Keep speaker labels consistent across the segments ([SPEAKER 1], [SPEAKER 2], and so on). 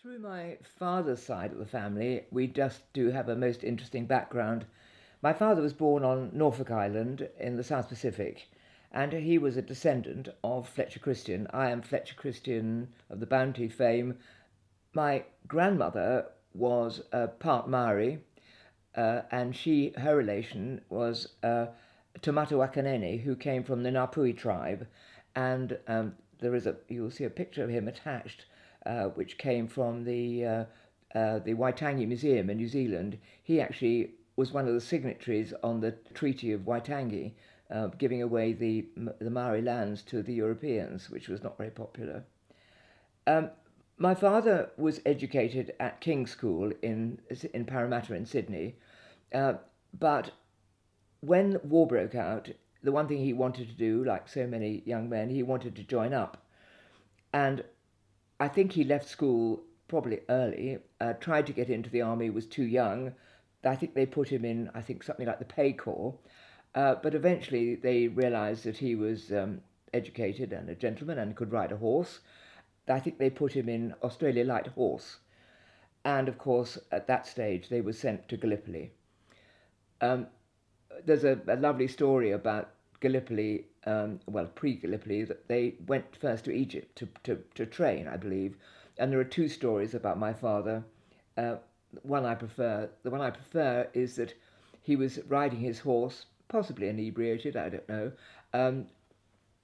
[SPEAKER 1] Through my father's side of the family, we just do have a most interesting background. My father was born on Norfolk Island in the South Pacific, and he was a descendant of Fletcher Christian. I am Fletcher Christian of the Bounty fame. My grandmother was part Maori, and her relation was Tamata Wakanene, who came from the Ngāpuhi tribe, and you'll see a picture of him attached, which came from the Waitangi Museum in New Zealand. He actually was one of the signatories on the Treaty of Waitangi, giving away the Maori lands to the Europeans, which was not very popular. My father was educated at King's School in Parramatta in Sydney, but when war broke out, the one thing he wanted to do, like so many young men, he wanted to join up. And I think he left school probably early, tried to get into the army, was too young. I think they put him in, something like the Pay Corps. But eventually they realised that he was educated and a gentleman and could ride a horse. I think they put him in Australia Light Horse. And of course, at that stage, they were sent to Gallipoli. There's a lovely story about Gallipoli, pre-Gallipoli, that they went first to Egypt to train, I believe. And there are two stories about my father. The one I prefer is that he was riding his horse, possibly inebriated, I don't know,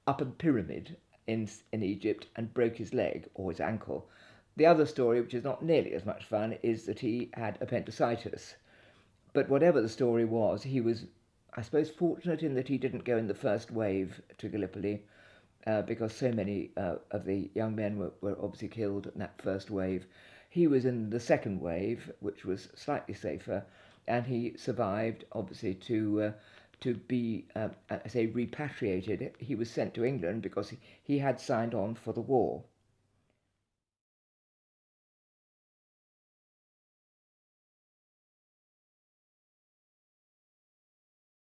[SPEAKER 1] up a pyramid in Egypt and broke his leg or his ankle. The other story, which is not nearly as much fun, is that he had appendicitis. But whatever the story was, he was, I suppose, fortunate in that he didn't go in the first wave to Gallipoli, because so many of the young men were obviously killed in that first wave. He was in the second wave, which was slightly safer, and he survived, obviously, to be, repatriated. He was sent to England because he had signed on for the war.